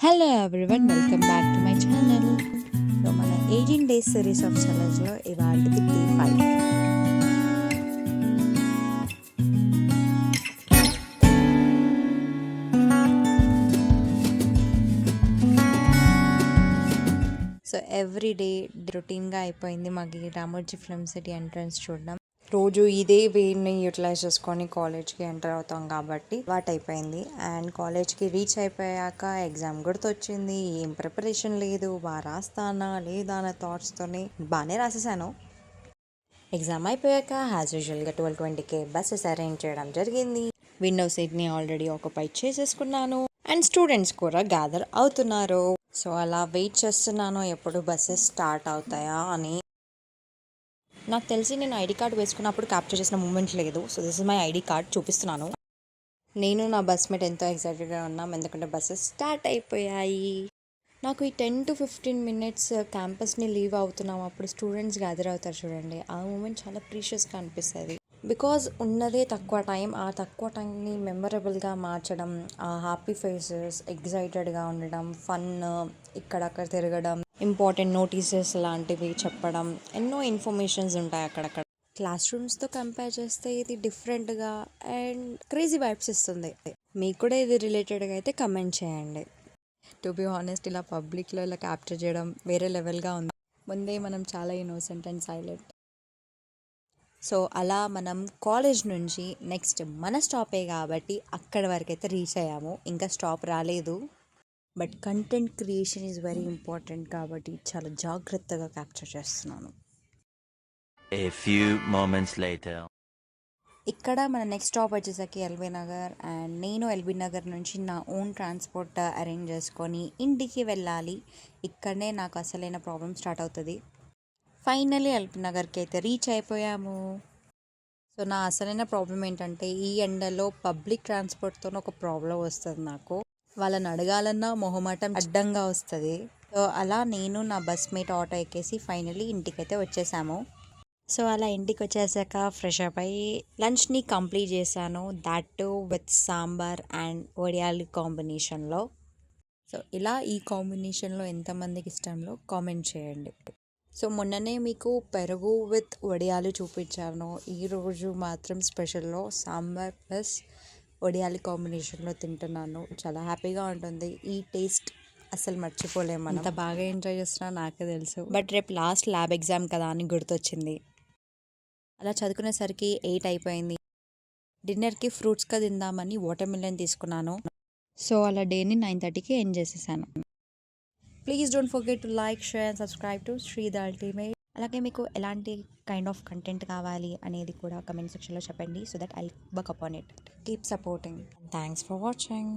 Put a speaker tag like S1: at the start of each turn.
S1: Hello everyone, welcome back to my channel. So మన 18 days series of ఛాలెంజ్లో ఇవాళది day 5. So every day రొటీన్గా అయిపోయింది మాకు రామోజీ ఫిల్మ్ సిటీ ఎంట్రన్స్ చూడడం. రోజు ఇదే వేని యూటిలైజ్ చేసుకొని కాలేజ్కి ఎంటర్ అవుతాం కాబట్టి వాట్ అయిపోయింది. అండ్ కాలేజ్కి రీచ్ అయిపోయాక ఎగ్జామ్ గుర్తొచ్చింది. ఏం ప్రిపరేషన్ లేదు, బాగా రాస్తానా లేదా అనే థాట్స్తోనే బాగానే రాసేసాను. ఎగ్జామ్ అయిపోయాక యాజ్ యూజువల్గా 12:20కి బస్సెస్ అరేంజ్ చేయడం జరిగింది. విండో సీట్ని ఆల్రెడీ ఆక్యుపై చేసేసుకున్నాను. అండ్ స్టూడెంట్స్ కూడా గ్యాదర్ అవుతున్నారు. సో అలా వెయిట్ చేస్తున్నాను ఎప్పుడు బస్సెస్ స్టార్ట్ అవుతాయా అని. నాకు తెలిసి నేను ఐడి కార్డ్ వేసుకున్నప్పుడు క్యాప్చర్ చేసిన మూమెంట్ లేదు. So this is my ID card, చూపిస్తున్నాను. నేను నా బస్మేట్ ఎంతో ఎక్సైటెడ్గా ఉన్నాం, ఎందుకంటే బస్సెస్ స్టార్ట్ అయిపోయాయి. నాకు ఈ 10 to 15 minutes క్యాంపస్ని లీవ్ అవుతున్నాం, అప్పుడు స్టూడెంట్స్ గ్యాదర్ అవుతారు చూడండి, ఆ మూమెంట్ చాలా ప్రీషియస్గా అనిపిస్తుంది. బికాజ్ ఉన్నదే తక్కువ టైం, ఆ తక్కువ టైంని మెమరబుల్గా మార్చడం, ఆ హ్యాపీ ఫేసెస్, ఎగ్జైటెడ్గా ఉండడం, ఫన్, ఇక్కడక్కడ తిరగడం, ఇంపార్టెంట్ నోటీసెస్ లాంటివి చెప్పడం, ఎన్నో ఇన్ఫర్మేషన్స్ ఉంటాయి అక్కడక్కడ. క్లాస్ రూమ్స్తో కంపేర్ చేస్తే ఇది డిఫరెంట్గా అండ్ క్రేజీ వైబ్స్ ఇస్తుంది. మీకు కూడా ఇది రిలేటెడ్గా అయితే కమెంట్ చేయండి. టు బి ఆనెస్ట్, ఇలా పబ్లిక్లో ఇలా క్యాప్చర్ చేయడం వేరే లెవెల్గా ఉంది. ముందే మనం చాలా ఇన్నోసెంట్ అండ్ సైలెంట్. సో అలా మనం కాలేజ్ నుంచి నెక్స్ట్ మన స్టాపే కాబట్టి అక్కడి వరకు అయితే రీచ్ అయ్యాము. ఇంకా స్టాప్ రాలేదు. But content creation is very important కాబట్టి చాలా జాగ్రత్తగా క్యాప్చర్ చేస్తున్నాను.
S2: A few moments later.
S1: ఇక్కడ మన నెక్స్ట్ స్టాప్ వచ్చేసరికి ఎల్బీ నగర్. అండ్ నేను ఎల్బీ నగర్ నుంచి నా ఓన్ ట్రాన్స్పోర్ట్ అరేంజ్ చేసుకొని ఇంటికి వెళ్ళాలి. ఇక్కడనే నాకు అసలైన ప్రాబ్లం స్టార్ట్ అవుతుంది. ఫైనల్లీ ఎల్బీ నగర్కి అయితే రీచ్ అయిపోయాము. సో నా అసలైన ప్రాబ్లం ఏంటంటే, ఈ ఎండలో పబ్లిక్ ట్రాన్స్పోర్ట్తో ఒక ప్రాబ్లం వస్తుంది నాకు. వాళ్ళని అడగాలన్నా మొహమాటం అడ్డంగా వస్తుంది. సో అలా నేను నా బస్మేట్ ఆటో ఎక్కేసి ఫైనల్లీ ఇంటికైతే వచ్చేసాము. సో అలా ఇంటికి వచ్చేసాక ఫ్రెష్ అప్ అయ్యి లంచ్ని కంప్లీట్ చేశాను, that to with sambar and వడియాలు కాంబినేషన్లో. సో ఇలా ఈ కాంబినేషన్లో ఎంతమందికి ఇష్టంలో కామెంట్ చేయండి. సో మొన్ననే మీకు పెరుగు విత్ వడియాలు చూపించాను. ఈరోజు మాత్రం స్పెషల్లో సాంబార్ ప్లస్ వడియాలి కాంబినేషన్లో తింటున్నాను. చాలా హ్యాపీగా ఉంటుంది. ఈ టేస్ట్ అసలు మర్చిపోలేము. అంత బాగా ఎంజాయ్ చేస్తున్నా నాకే తెలుసు. బట్ రేపు లాస్ట్ ల్యాబ్ ఎగ్జామ్ కదా అని గుర్తొచ్చింది. అలా చదువుకునేసరికి 8 అయిపోయింది. డిన్నర్కి ఫ్రూట్స్గా తిందామని వాటర్ మిలన్ తీసుకున్నాను. సో అలా డేని 9:30కి ఎండ్ చేసేసాను. Please don't forget to like, share and subscribe to Shri the ultimate. అలాగే మీకు ఎలాంటి కైండ్ ఆఫ్ కంటెంట్ కావాలి అనేది కూడా కమెంట్ సెక్షన్లో చెప్పండి, so that I work upon it. Keep supporting. Thanks for watching.